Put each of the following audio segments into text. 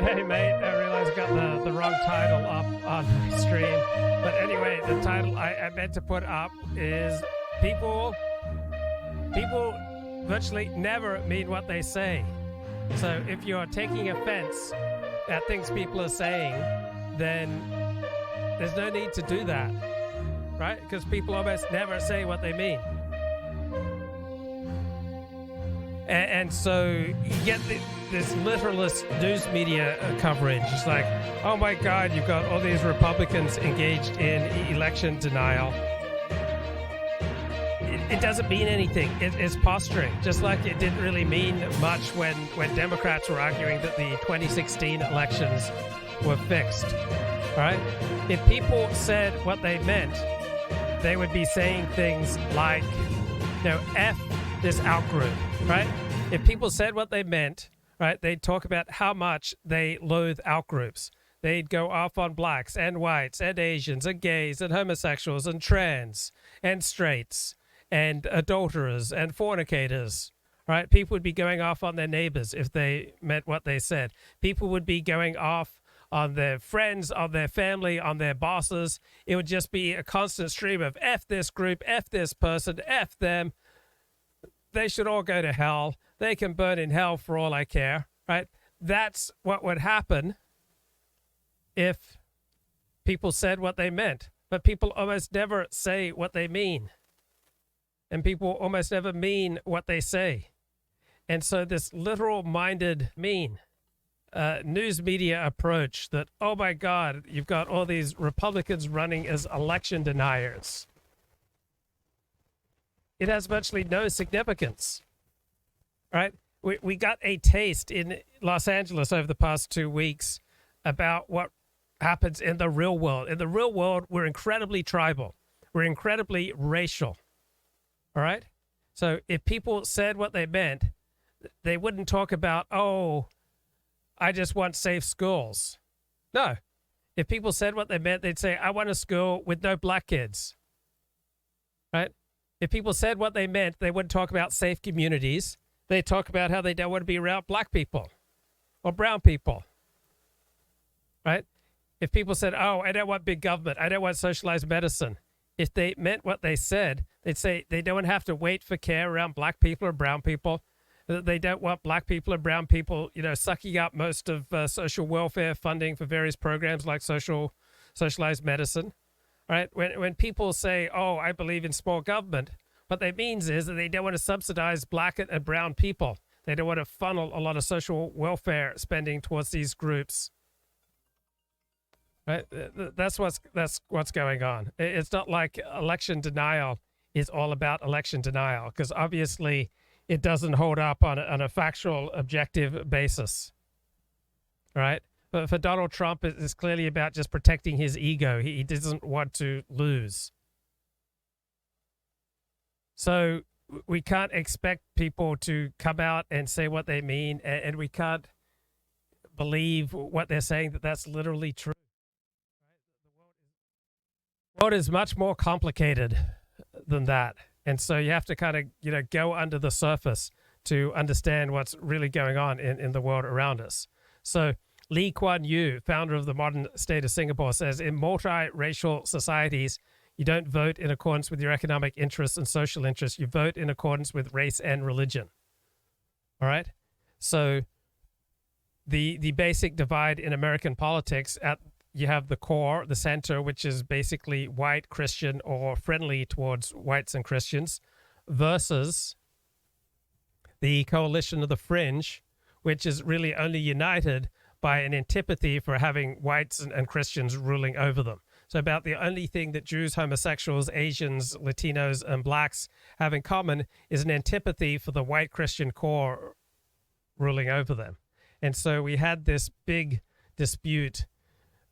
Hey mate, I realize I got the wrong title up on my stream. But anyway, the title I meant to put up is people virtually never mean what they say. So if you're taking offense at things people are saying, then there's no need to do that, right? Because people almost never say what they mean. And so you get this literalist news media coverage. It's like, oh my God, you've got all these Republicans engaged in election denial. It doesn't mean anything. It's posturing, just like it didn't really mean much when Democrats were arguing that the 2016 elections were fixed. All right? If people said what they meant, they would be saying things like, F this outgroup, right? If people said what they meant, right, they'd talk about how much they loathe outgroups. They'd go off on blacks and whites and Asians and gays and homosexuals and trans and straights and adulterers and fornicators, right? People would be going off on their neighbors if they meant what they said. People would be going off on their friends, on their family, on their bosses. It would just be a constant stream of F this group, F this person, F them. They should all go to hell. They can burn in hell for all I care, right? That's what would happen if people said what they meant. But people almost never say what they mean. And people almost never mean what they say. And so this literal-minded news media approach that, oh my God, you've got all these Republicans running as election deniers. It has virtually no significance, right? We got a taste in Los Angeles over the past 2 weeks about what happens in the real world. In the real world, we're incredibly tribal. We're incredibly racial, all right? So if people said what they meant, they wouldn't talk about, oh, I just want safe schools. No. If people said what they meant, they'd say, I want a school with no black kids, right? If people said what they meant, they wouldn't talk about safe communities. They'd talk about how they don't want to be around black people or brown people, right? If people said, oh, I don't want big government, I don't want socialized medicine. If they meant what they said, they'd say they don't have to wait for care around black people or brown people. They don't want black people or brown people, sucking up most of social welfare funding for various programs like socialized medicine. Right? When people say, oh, I believe in small government, what that means is that they don't want to subsidize black and brown people. They don't want to funnel a lot of social welfare spending towards these groups. Right? That's what's going on. It's not like election denial is all about election denial, because obviously it doesn't hold up on a factual, objective basis. Right? But for Donald Trump, it's clearly about just protecting his ego. He doesn't want to lose. So we can't expect people to come out and say what they mean, and we can't believe what they're saying, that's literally true. The world is much more complicated than that. And so you have to kind of, go under the surface to understand what's really going on in the world around us. So Lee Kuan Yew, founder of the modern state of Singapore, says in multiracial societies, you don't vote in accordance with your economic interests and social interests. You vote in accordance with race and religion. All right? So the basic divide in American politics, you have the core, the center, which is basically white, Christian, or friendly towards whites and Christians, versus the coalition of the fringe, which is really only united by an antipathy for having whites and Christians ruling over them. So about the only thing that Jews, homosexuals, Asians, Latinos, and blacks have in common is an antipathy for the white Christian core ruling over them. And so we had this big dispute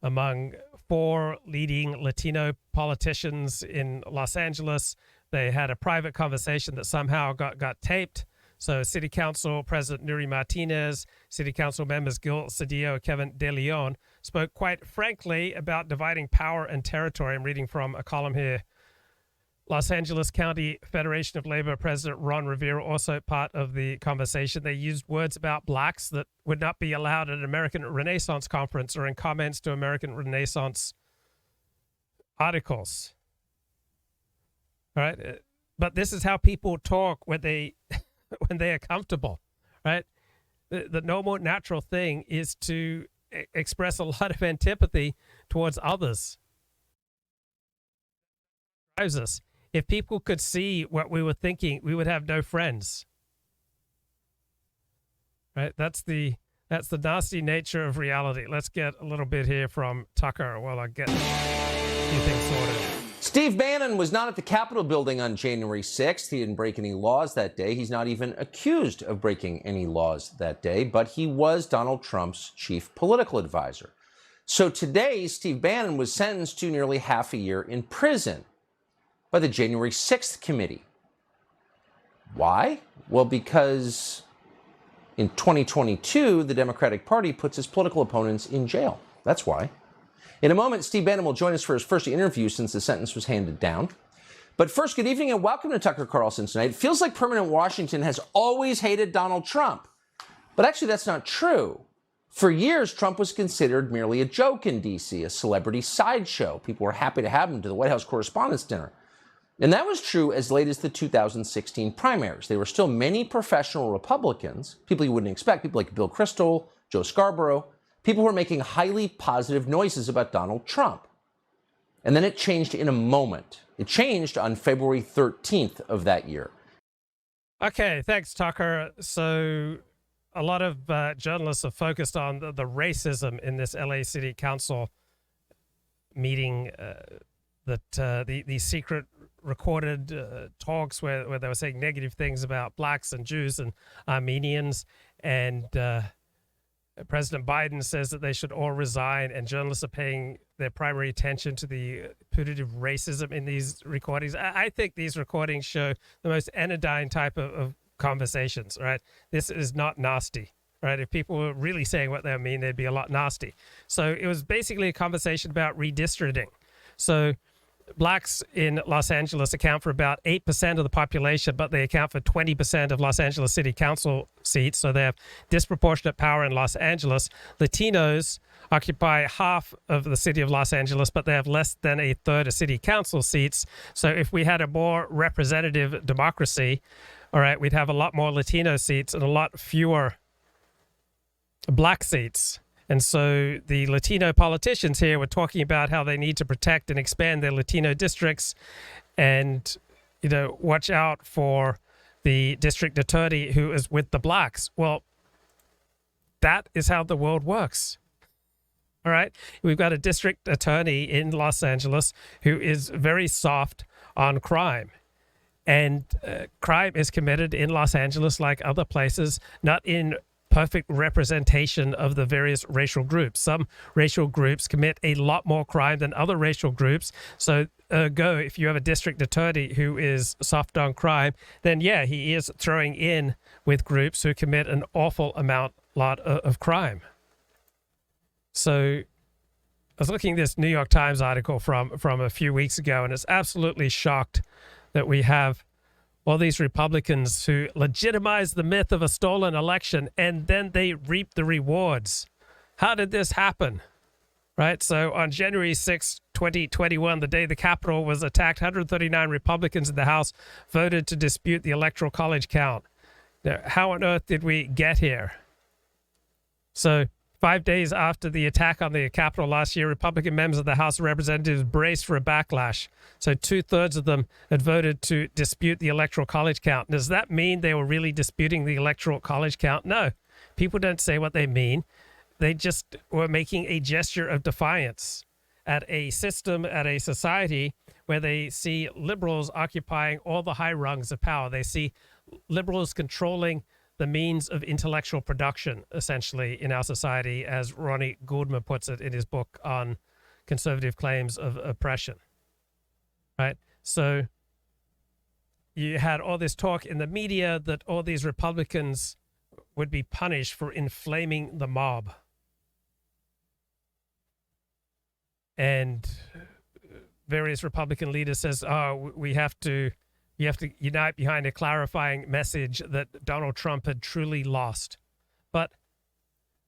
among 4 leading Latino politicians in Los Angeles. They had a private conversation that somehow got taped. So City Council President Nuri Martinez, City Council members Gil Cedillo, Kevin De Leon spoke quite frankly about dividing power and territory. I'm reading from a column here. Los Angeles County Federation of Labor President Ron Rivera, also part of the conversation. They used words about blacks that would not be allowed at an American Renaissance conference or in comments to American Renaissance articles. All right. But this is how people talk when they when they are comfortable, right? The normal, natural thing is to express a lot of antipathy towards others. Drives us. If people could see what we were thinking, we would have no friends. Right? That's the nasty nature of reality. Let's get a little bit here from Tucker while I get a few things sorted. Steve Bannon was not at the Capitol building on January 6th. He didn't break any laws that day. He's not even accused of breaking any laws that day, but he was Donald Trump's chief political advisor. So today, Steve Bannon was sentenced to nearly half a year in prison by the January 6th committee. Why? Well, because in 2022, the Democratic Party puts its political opponents in jail. That's why. In a moment, Steve Bannon will join us for his first interview since the sentence was handed down. But first, good evening and welcome to Tucker Carlson tonight. It feels like permanent Washington has always hated Donald Trump. But actually, that's not true. For years, Trump was considered merely a joke in D.C., a celebrity sideshow. People were happy to have him to the White House Correspondents' Dinner. And that was true as late as the 2016 primaries. There were still many professional Republicans, people you wouldn't expect, people like Bill Kristol, Joe Scarborough, people who were making highly positive noises about Donald Trump. And then it changed in a moment. It changed on February 13th of that year. Okay, thanks, Tucker. So a lot of journalists are focused on the racism in this LA City Council meeting, the secret recorded talks where they were saying negative things about blacks and Jews and Armenians. And President Biden says that they should all resign, and journalists are paying their primary attention to the putative racism in these recordings. I think these recordings show the most anodyne type of conversations, right? This is not nasty, right? If people were really saying what they mean, they'd be a lot nasty. So it was basically a conversation about redistricting. So blacks in Los Angeles account for about 8% of the population, but they account for 20% of Los Angeles City Council seats. So they have disproportionate power in Los Angeles. Latinos occupy half of the city of Los Angeles, but they have less than a third of city council seats. So if we had a more representative democracy, all right, we'd have a lot more Latino seats and a lot fewer black seats. And so the Latino politicians here were talking about how they need to protect and expand their Latino districts and, watch out for the district attorney who is with the blacks. Well, that is how the world works. All right. We've got a district attorney in Los Angeles who is very soft on crime. And crime is committed in Los Angeles like other places, not in perfect representation of the various racial groups. Some racial groups commit a lot more crime than other racial groups. So if you have a district attorney who is soft on crime, then yeah, he is throwing in with groups who commit an awful lot of crime. So I was looking at this New York Times article from a few weeks ago, and it's absolutely shocked that we have all these Republicans who legitimize the myth of a stolen election, and then they reap the rewards. How did this happen? Right? So on January 6, 2021, the day the Capitol was attacked, 139 Republicans in the House voted to dispute the Electoral College count. Now, how on earth did we get here? So 5 days after the attack on the Capitol last year, Republican members of the House of Representatives braced for a backlash. So 2/3 of them had voted to dispute the Electoral College count. Does that mean they were really disputing the Electoral College count? No. People don't say what they mean. They just were making a gesture of defiance at a system, at a society where they see liberals occupying all the high rungs of power. They see liberals controlling the means of intellectual production, essentially, in our society, as Ronnie Goldman puts it in his book on conservative claims of oppression. Right? So you had all this talk in the media that all these Republicans would be punished for inflaming the mob. various Republican leaders says, "Oh, we have to unite behind a clarifying message that Donald Trump had truly lost." But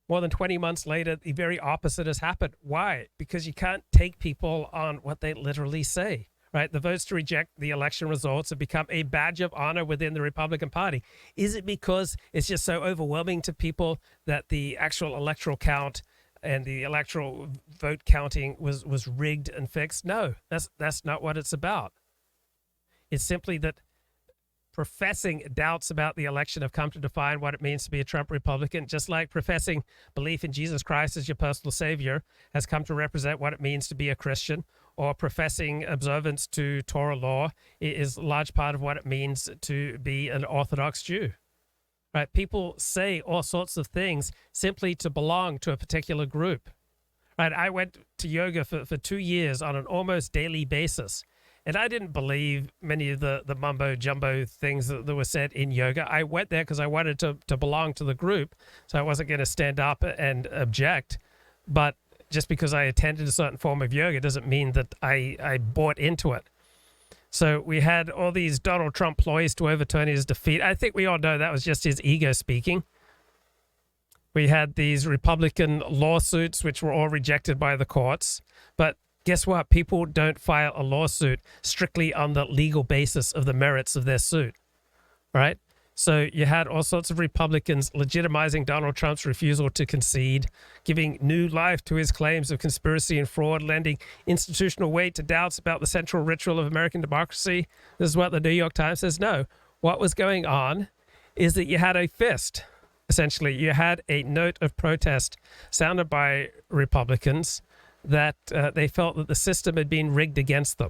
more than 20 months later, the very opposite has happened. Why? Because you can't take people on what they literally say. Right, the votes to reject the election results have become a badge of honor within the Republican Party. Is it because it's just so overwhelming to people that the actual electoral count and the electoral vote counting was rigged and fixed? No, that's not what it's about. It's simply that professing doubts about the election have come to define what it means to be a Trump Republican, just like professing belief in Jesus Christ as your personal savior has come to represent what it means to be a Christian, or professing observance to Torah law is a large part of what it means to be an Orthodox Jew. Right? People say all sorts of things simply to belong to a particular group. Right? I went to yoga for 2 years on an almost daily basis. And I didn't believe many of the mumbo-jumbo things that were said in yoga. I went there because I wanted to belong to the group, so I wasn't going to stand up and object. But just because I attended a certain form of yoga doesn't mean that I bought into it. So we had all these Donald Trump ploys to overturn his defeat. I think we all know that was just his ego speaking. We had these Republican lawsuits, which were all rejected by the courts. But guess what? People don't file a lawsuit strictly on the legal basis of the merits of their suit, right? So you had all sorts of Republicans legitimizing Donald Trump's refusal to concede, giving new life to his claims of conspiracy and fraud, lending institutional weight to doubts about the central ritual of American democracy. This is what the New York Times says. No, what was going on is that you had a fist. Essentially, you had a note of protest sounded by Republicans that they felt that the system had been rigged against them.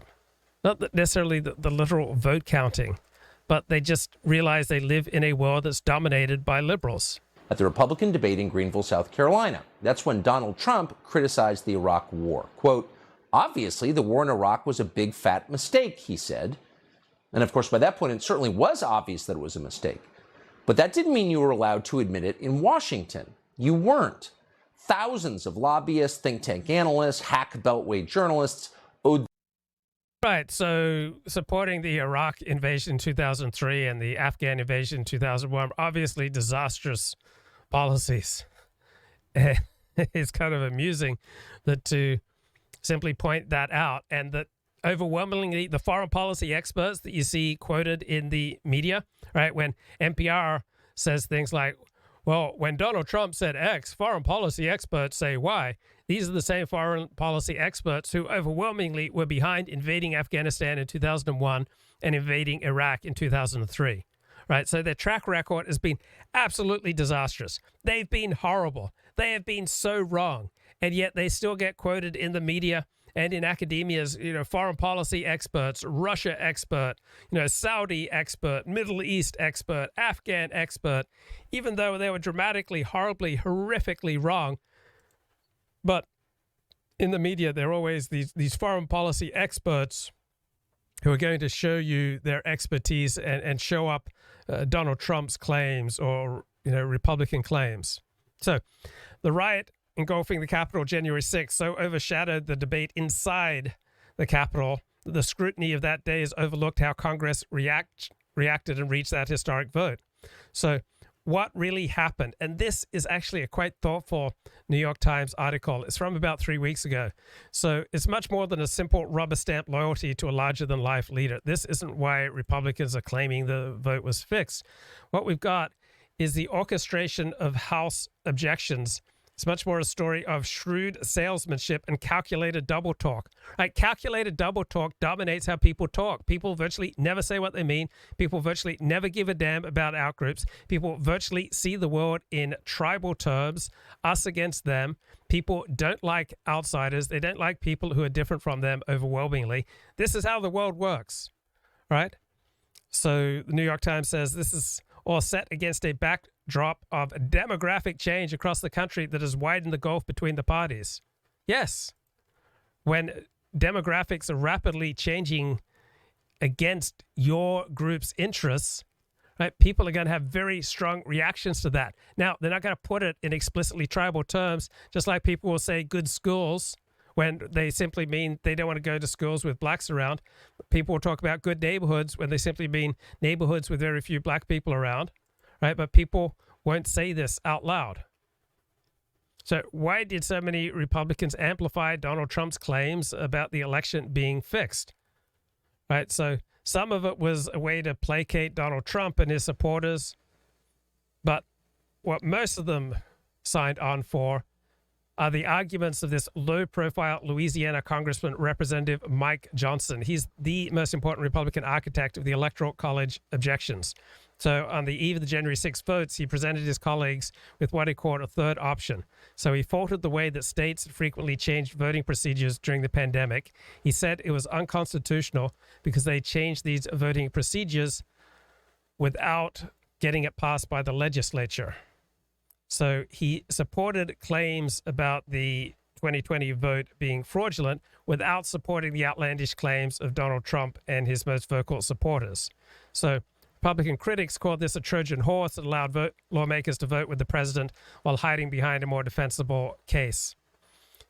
Not that necessarily the literal vote counting, but they just realize they live in a world that's dominated by liberals. At the Republican debate in Greenville, South Carolina, that's when Donald Trump criticized the Iraq war. Quote, "Obviously, the war in Iraq was a big fat mistake," he said. And of course, by that point, it certainly was obvious that it was a mistake. But that didn't mean you were allowed to admit it in Washington. You weren't. Thousands of lobbyists, think tank analysts, hack Beltway journalists owed. Right, so supporting the Iraq invasion in 2003 and the Afghan invasion in 2001 are obviously disastrous policies. It's kind of amusing that to simply point that out, and that overwhelmingly the foreign policy experts that you see quoted in the media, right, when NPR says things like, well, when Donald Trump said X, foreign policy experts say Y. These are the same foreign policy experts who overwhelmingly were behind invading Afghanistan in 2001 and invading Iraq in 2003. Right? So their track record has been absolutely disastrous. They've been horrible. They have been so wrong. And yet they still get quoted in the media and in academia as, foreign policy experts, Russia expert, Saudi expert, Middle East expert, Afghan expert, even though they were dramatically, horribly, horrifically wrong. But in the media, there are always these foreign policy experts who are going to show you their expertise and show up Donald Trump's claims or, Republican claims. So the riot engulfing the Capitol January 6th so overshadowed the debate inside the Capitol that the scrutiny of that day has overlooked how Congress reacted and reached that historic vote. So what really happened? And this is actually a quite thoughtful New York Times article. It's from about 3 weeks ago. So it's much more than a simple rubber stamp loyalty to a larger-than-life leader. This isn't why Republicans are claiming the vote was fixed. What we've got is the orchestration of House objections. It's much more a story of shrewd salesmanship and calculated double talk. Right? Calculated double talk dominates how people talk. People virtually never say what they mean. People virtually never give a damn about outgroups. People virtually see the world in tribal terms, us against them. People don't like outsiders. They don't like people who are different from them overwhelmingly. This is how the world works, right? So the New York Times says this is all set against a backdrop of demographic change across the country that has widened the gulf between the parties. Yes, when demographics are rapidly changing against your group's interests, right, people are going to have very strong reactions to that. Now, they're not going to put it in explicitly tribal terms, just like people will say good schools when they simply mean they don't want to go to schools with blacks around. People will talk about good neighborhoods when they simply mean neighborhoods with very few black people around, right? But people won't say this out loud. So why did so many Republicans amplify Donald Trump's claims about the election being fixed? Right? So some of it was a way to placate Donald Trump and his supporters, but what most of them signed on for are the arguments of this low-profile Louisiana Congressman Representative Mike Johnson. He's the most important Republican architect of the Electoral College objections. So on the eve of the January 6 votes, he presented his colleagues with what he called a third option. So he faulted the way that states frequently changed voting procedures during the pandemic. He said it was unconstitutional because they changed these voting procedures without getting it passed by the legislature. So he supported claims about the 2020 vote being fraudulent without supporting the outlandish claims of Donald Trump and his most vocal supporters. So Republican critics called this a Trojan horse that allowed lawmakers to vote with the president while hiding behind a more defensible case.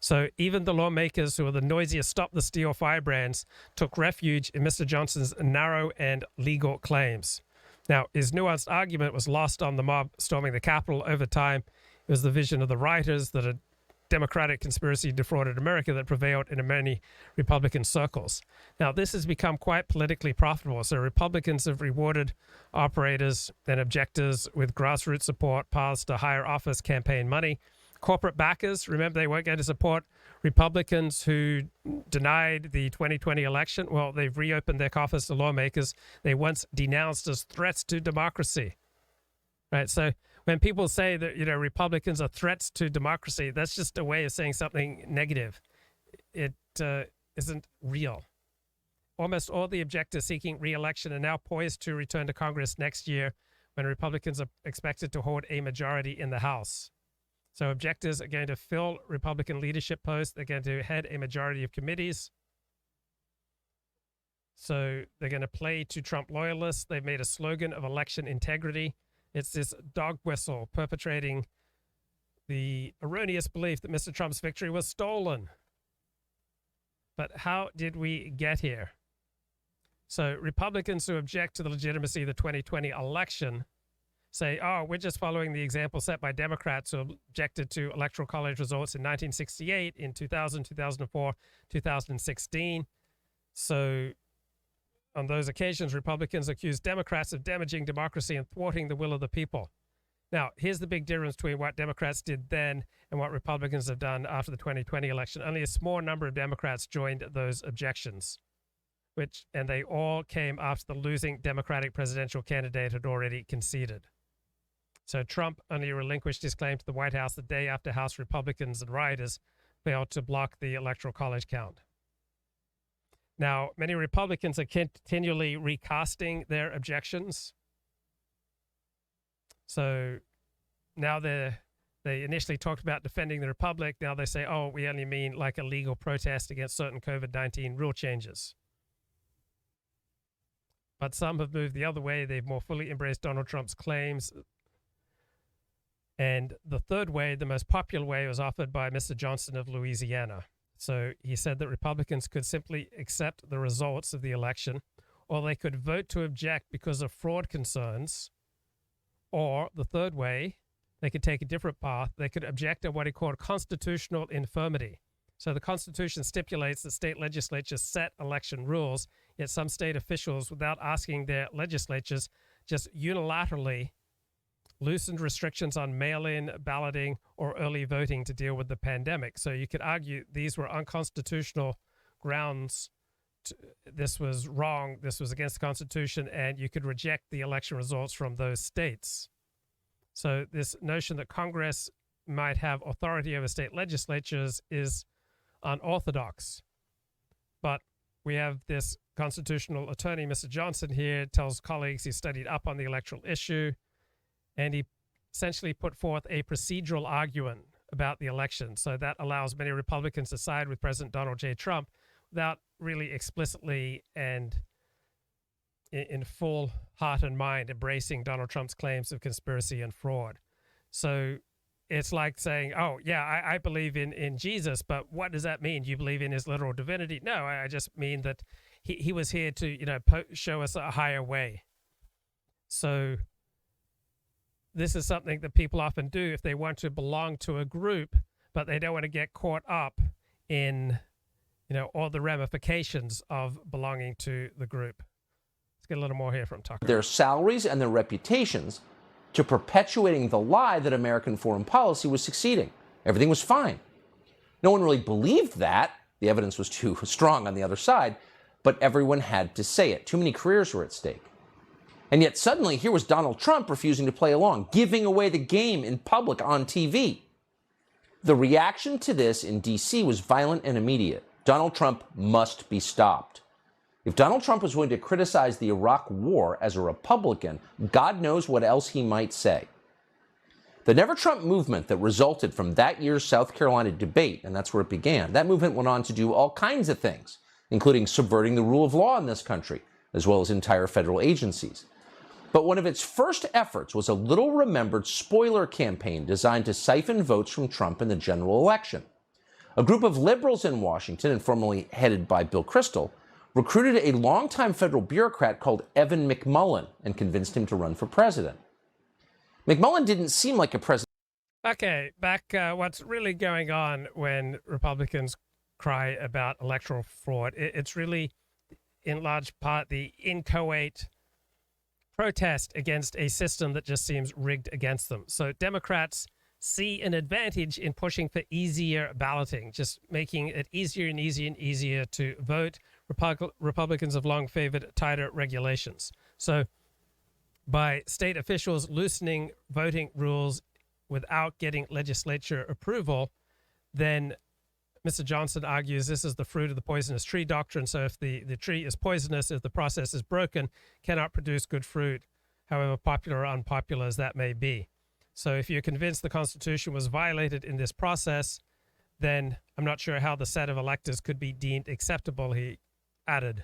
So even the lawmakers who were the noisiest Stop the Steal firebrands took refuge in Mr. Johnson's narrow and legal claims. Now, his nuanced argument was lost on the mob storming the Capitol over time. It was the vision of the writers that a Democratic conspiracy defrauded America that prevailed in many Republican circles. Now, this has become quite politically profitable. So Republicans have rewarded operators and objectors with grassroots support, paths to higher office campaign money. Corporate backers, remember, they weren't going to support Republicans who denied the 2020 election. Well, they've reopened their coffers to lawmakers they once denounced as threats to democracy. Right? So when people say that, Republicans are threats to democracy, that's just a way of saying something negative. It isn't real. Almost all the objectors seeking re-election are now poised to return to Congress next year when Republicans are expected to hold a majority in the House. So objectors are going to fill Republican leadership posts. They're going to head a majority of committees. So they're going to play to Trump loyalists. They've made a slogan of election integrity. It's this dog whistle perpetrating the erroneous belief that Mr. Trump's victory was stolen. But how did we get here? So Republicans who object to the legitimacy of the 2020 election say, oh, we're just following the example set by Democrats who objected to Electoral College results in 1968, in 2000, 2004, 2016. So on those occasions, Republicans accused Democrats of damaging democracy and thwarting the will of the people. Now, here's the big difference between what Democrats did then and what Republicans have done after the 2020 election. Only a small number of Democrats joined those objections, and they all came after the losing Democratic presidential candidate had already conceded. So Trump only relinquished his claim to the White House the day after House Republicans and rioters failed to block the Electoral College count. Now, many Republicans are continually recasting their objections. So now they initially talked about defending the Republic. Now they say, oh, we only mean like a legal protest against certain COVID-19 rule changes. But some have moved the other way. They've more fully embraced Donald Trump's claims. And the third way, the most popular way, was offered by Mr. Johnson of Louisiana. So he said that Republicans could simply accept the results of the election, or they could vote to object because of fraud concerns. Or the third way, they could take a different path. They could object to what he called constitutional infirmity. So the Constitution stipulates that state legislatures set election rules, yet some state officials, without asking their legislatures, just unilaterally loosened restrictions on mail-in balloting or early voting to deal with the pandemic. So you could argue these were unconstitutional grounds. This was wrong. This was against the Constitution, and you could reject the election results from those states. So this notion that Congress might have authority over state legislatures is unorthodox. But we have this constitutional attorney, Mr. Johnson here, tells colleagues he studied up on the electoral issue, and he essentially put forth a procedural argument about the election. So that allows many Republicans to side with President Donald J. Trump without really explicitly and in full heart and mind embracing Donald Trump's claims of conspiracy and fraud. So it's like saying, oh, yeah, I believe in Jesus, but what does that mean? Do you believe in his literal divinity? No, I just mean that he was here to, show us a higher way. So this is something that people often do if they want to belong to a group, but they don't want to get caught up in, all the ramifications of belonging to the group. Let's get a little more here from Tucker. Their salaries and their reputations to perpetuating the lie that American foreign policy was succeeding. Everything was fine. No one really believed that. The evidence was too strong on the other side, but everyone had to say it. Too many careers were at stake. And yet suddenly here was Donald Trump refusing to play along, giving away the game in public on TV. The reaction to this in D.C. was violent and immediate. Donald Trump must be stopped. If Donald Trump was going to criticize the Iraq War as a Republican, God knows what else he might say. The Never Trump movement that resulted from that year's South Carolina debate, and that's where it began, that movement went on to do all kinds of things, including subverting the rule of law in this country, as well as entire federal agencies. But one of its first efforts was a little-remembered spoiler campaign designed to siphon votes from Trump in the general election. A group of liberals in Washington, informally headed by Bill Kristol, recruited a longtime federal bureaucrat called Evan McMullin and convinced him to run for president. McMullin didn't seem like a president. Okay, back what's really going on when Republicans cry about electoral fraud. It's really, in large part, the inchoate protest against a system that just seems rigged against them. So Democrats see an advantage in pushing for easier balloting, just making it easier and easier and easier to vote. Republicans have long favored tighter regulations. So by state officials loosening voting rules without getting legislature approval, then Mr. Johnson argues this is the fruit of the poisonous tree doctrine. So if the tree is poisonous, if the process is broken, cannot produce good fruit, however popular or unpopular as that may be. So if you're convinced the Constitution was violated in this process, then I'm not sure how the set of electors could be deemed acceptable, he added.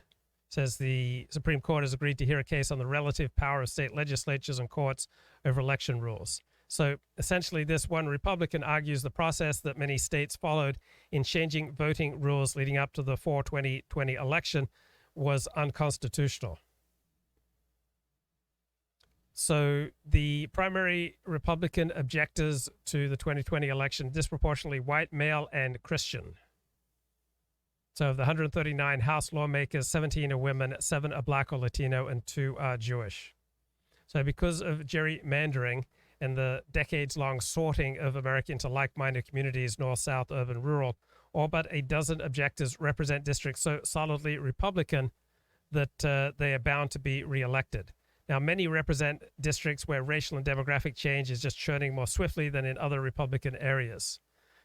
Says the Supreme Court has agreed to hear a case on the relative power of state legislatures and courts over election rules. So essentially, this one Republican argues the process that many states followed in changing voting rules leading up to the 2020 election was unconstitutional. So the primary Republican objectors to the 2020 election, disproportionately white, male, and Christian. So of the 139 House lawmakers, 17 are women, 7 are black or Latino, and 2 are Jewish. So because of gerrymandering and the decades-long sorting of America into like-minded communities, north, south, urban, rural, all but a dozen objectors represent districts so solidly Republican that they are bound to be reelected. Now, many represent districts where racial and demographic change is just churning more swiftly than in other Republican areas.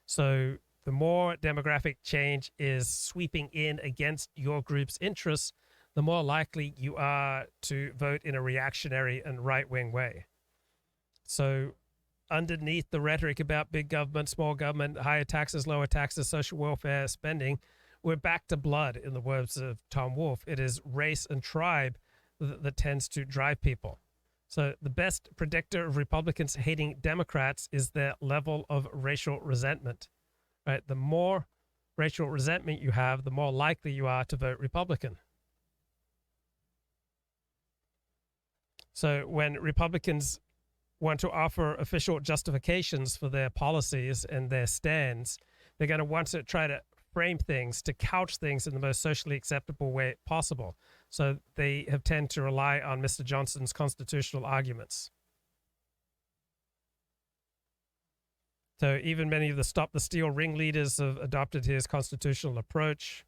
So the more demographic change is sweeping in against your group's interests, the more likely you are to vote in a reactionary and right-wing way. So underneath the rhetoric about big government, small government, higher taxes, lower taxes, social welfare spending, we're back to blood, in the words of Tom Wolfe. It is race and tribe that tends to drive people. So the best predictor of Republicans hating Democrats is their level of racial resentment. Right? The more racial resentment you have, the more likely you are to vote Republican. So when Republicans want to offer official justifications for their policies and their stands, they're going to want to try to frame things, to couch things in the most socially acceptable way possible. So they have tend to rely on Mr. Johnson's constitutional arguments. So even many of the Stop the Steal ringleaders have adopted his constitutional approach.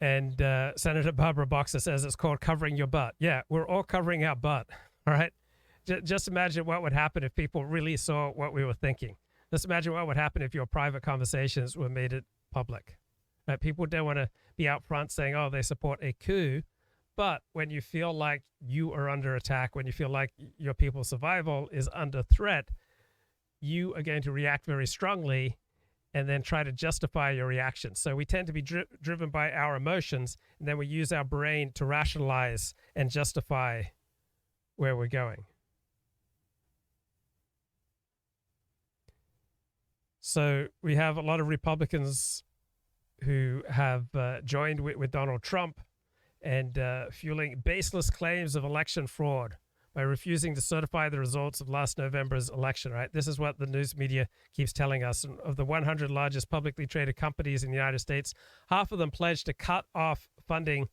And Senator Barbara Boxer says it's called covering your butt. Yeah, we're all covering our butt, all right? Just imagine what would happen if people really saw what we were thinking. Just imagine what would happen if your private conversations were made it public. Right? People don't want to be out front saying, oh, they support a coup. But when you feel like you are under attack, when you feel like your people's survival is under threat, you are going to react very strongly and then try to justify your reaction. So we tend to be driven by our emotions, and then we use our brain to rationalize and justify where we're going. So we have a lot of Republicans who have joined with Donald Trump and fueling baseless claims of election fraud by refusing to certify the results of last November's election, right? This is what the news media keeps telling us. Of the 100 largest publicly traded companies in the United States, half of them pledged to cut off funding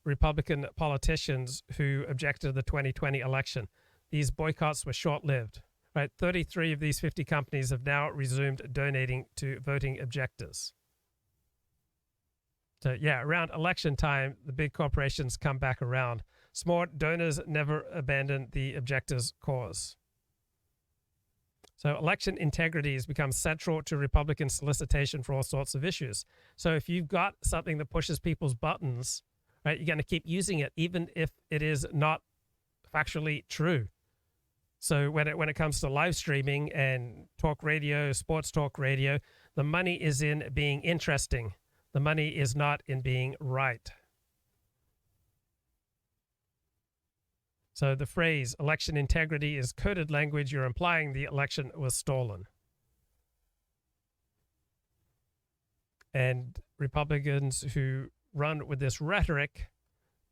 Republican politicians who objected to the 2020 election. These boycotts were short-lived, right? 33 of these 50 companies have now resumed donating to voting objectors. So yeah, around election time, the big corporations come back around. Smart donors never abandon the objectors' cause. So election integrity has become central to Republican solicitation for all sorts of issues. So if you've got something that pushes people's buttons, right, you're going to keep using it, even if it is not factually true. So when it comes to live streaming and talk radio, sports talk radio, the money is in being interesting. The money is not in being right. So the phrase election integrity is coded language. You're implying the election was stolen. And Republicans who run with this rhetoric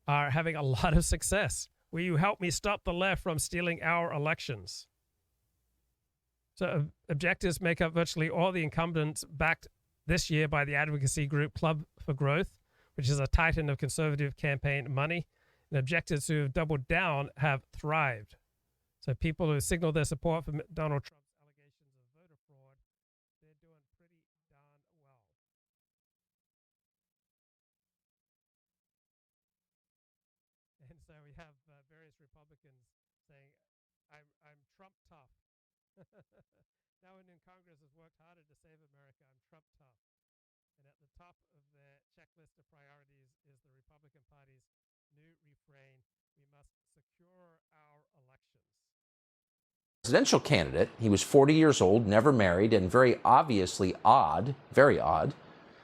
are having a lot of success. Will you help me stop the left from stealing our elections? So objectives make up virtually all the incumbents backed this year by the advocacy group Club for Growth, which is a titan of conservative campaign money. And objectives who have doubled down have thrived. So people who signal their support for Donald Trump's allegations of voter fraud, they're doing pretty darn well. And so we have various Republicans saying, I'm Trump tough. No one in Congress has worked harder to save America. I'm Trump tough. And at the top of their checklist of priorities is the Republican Party's new refrain, we must secure our elections. Presidential candidate, he was 40 years old, never married, and very obviously odd, very odd.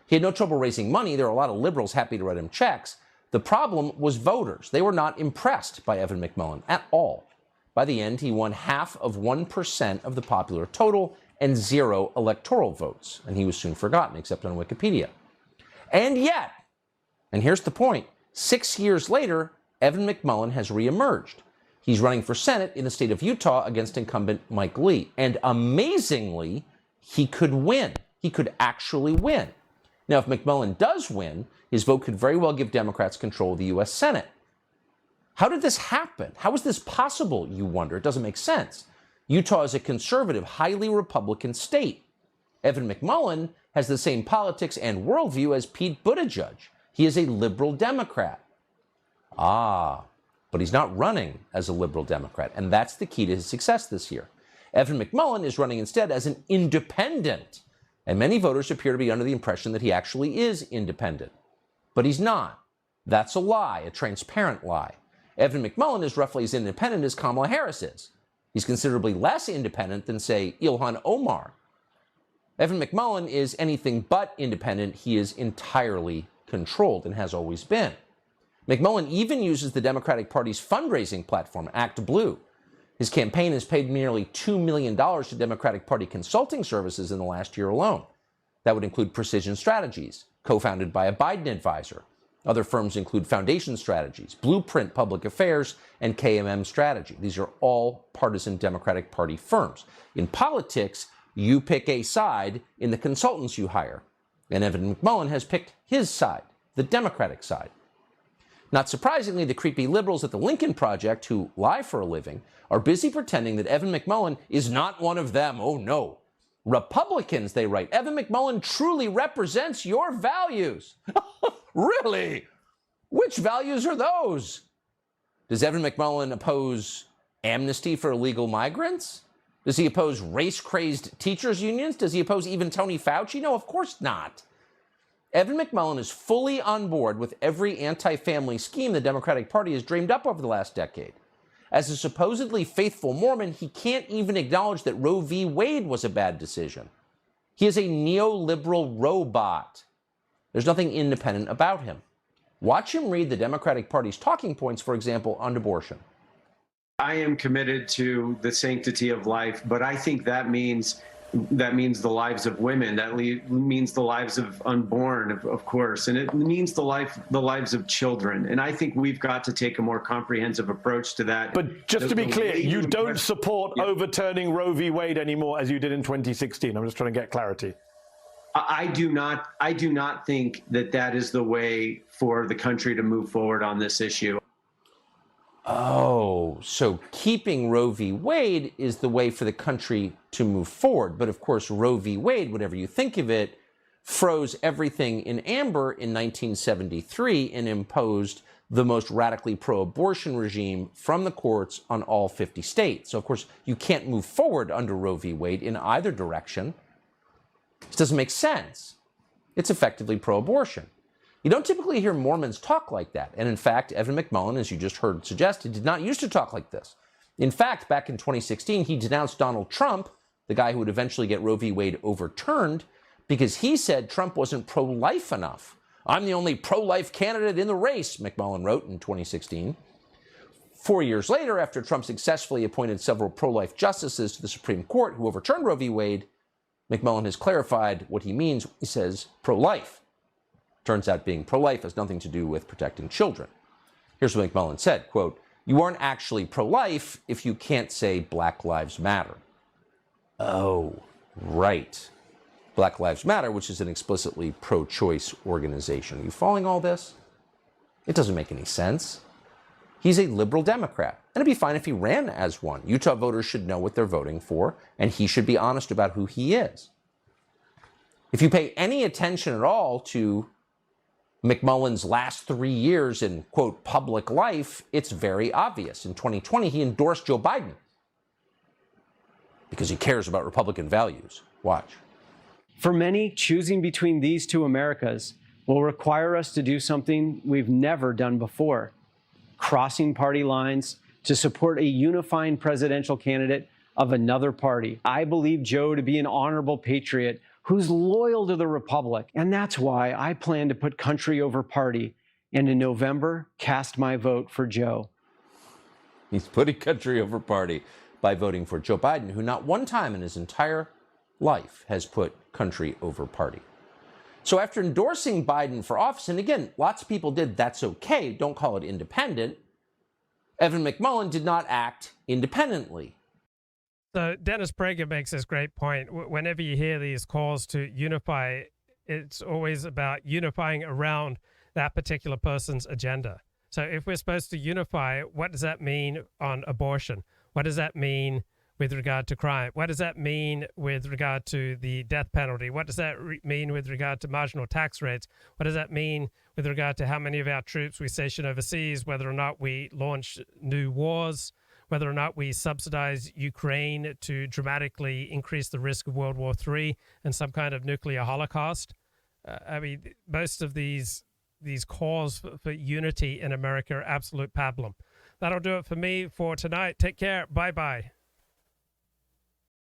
He had no trouble raising money. There were a lot of liberals happy to write him checks. The problem was voters. They were not impressed by Evan McMullin at all. By the end, he won half of 1% of the popular total and 0 electoral votes, and he was soon forgotten, except on Wikipedia. And yet, and here's the point, 6 years later, Evan McMullin has reemerged. He's running for Senate in the state of Utah against incumbent Mike Lee. And amazingly, he could win. He could actually win. Now, if McMullin does win, his vote could very well give Democrats control of the U.S. Senate. How did this happen? How is this possible, you wonder? It doesn't make sense. Utah is a conservative, highly Republican state. Evan McMullin has the same politics and worldview as Pete Buttigieg. He is a liberal Democrat. But he's not running as a liberal Democrat, and that's the key to his success this year. Evan McMullin is running instead as an independent, and many voters appear to be under the impression that he actually is independent. But he's not. That's a lie, a transparent lie. Evan McMullin is roughly as independent as Kamala Harris is. He's considerably less independent than, say, Ilhan Omar. Evan McMullin is anything but independent. He is entirely controlled and has always been. McMullin even uses the Democratic Party's fundraising platform, Act Blue. His campaign has paid nearly $2 million to Democratic Party consulting services in the last year alone. That would include Precision Strategies, co-founded by a Biden advisor. Other firms include Foundation Strategies, Blueprint Public Affairs, and KMM Strategy. These are all partisan Democratic Party firms. In politics, you pick a side in the consultants you hire. And Evan McMullin has picked his side, the Democratic side. Not surprisingly, the creepy liberals at the Lincoln Project, who lie for a living, are busy pretending that Evan McMullin is not one of them. Oh, no. Republicans, they write, Evan McMullin truly represents your values. Really? Which values are those? Does Evan McMullin oppose amnesty for illegal migrants? Does he oppose race-crazed teachers' unions? Does he oppose even Tony Fauci? No, of course not. Evan McMullin is fully on board with every anti-family scheme the Democratic Party has dreamed up over the last decade. As a supposedly faithful Mormon, he can't even acknowledge that Roe v. Wade was a bad decision. He is a neoliberal robot. There's nothing independent about him. Watch him read the Democratic Party's talking points, for example, on abortion. I am committed to the sanctity of life, but I think that means the lives of women. That means the lives of unborn, of course, and it means the lives of children. And I think we've got to take a more comprehensive approach to that. But just to be clear, you don't support overturning Roe v. Wade anymore as you did in 2016. I'm just trying to get clarity. I do not think that is the way for the country to move forward on this issue. Oh, so keeping Roe v. Wade is the way for the country to move forward. But of course, Roe v. Wade, whatever you think of it, froze everything in amber in 1973 and imposed the most radically pro-abortion regime from the courts on all 50 states. So of course, you can't move forward under Roe v. Wade in either direction. This doesn't make sense. It's effectively pro-abortion. You don't typically hear Mormons talk like that. And in fact, Evan McMullin, as you just heard suggested, did not used to talk like this. In fact, back in 2016, he denounced Donald Trump, the guy who would eventually get Roe v. Wade overturned, because he said Trump wasn't pro-life enough. I'm the only pro-life candidate in the race, McMullin wrote in 2016. 4 years later, after Trump successfully appointed several pro-life justices to the Supreme Court who overturned Roe v. Wade, McMullin has clarified what he means. He says pro-life. Turns out being pro-life has nothing to do with protecting children. Here's what McMullin said, quote, "You aren't actually pro-life if you can't say Black Lives Matter." Oh, right. Black Lives Matter, which is an explicitly pro-choice organization. Are you following all this? It doesn't make any sense. He's a liberal Democrat, and it'd be fine if he ran as one. Utah voters should know what they're voting for, and he should be honest about who he is. If you pay any attention at all to McMullin's last 3 years in, quote, public life, it's very obvious. In 2020, he endorsed Joe Biden because he cares about Republican values. Watch. For many, choosing between these two Americas will require us to do something we've never done before, crossing party lines to support a unifying presidential candidate of another party. I believe Joe to be an honorable patriot who's loyal to the Republic, and that's why I plan to put country over party, and in November, cast my vote for Joe. He's putting country over party by voting for Joe Biden, who not one time in his entire life has put country over party. So after endorsing Biden for office, and again, lots of people did, that's okay, don't call it independent, Evan McMullin did not act independently. So Dennis Prager makes this great point. Whenever you hear these calls to unify, it's always about unifying around that particular person's agenda. So if we're supposed to unify, what does that mean on abortion? What does that mean with regard to crime? What does that mean with regard to the death penalty? What does that mean with regard to marginal tax rates? What does that mean with regard to how many of our troops we station overseas, whether or not we launch new wars, whether or not we subsidize Ukraine to dramatically increase the risk of World War III and some kind of nuclear holocaust? I mean, most of these calls for unity in America are absolute pablum. That'll do it for me for tonight. Take care. Bye-bye.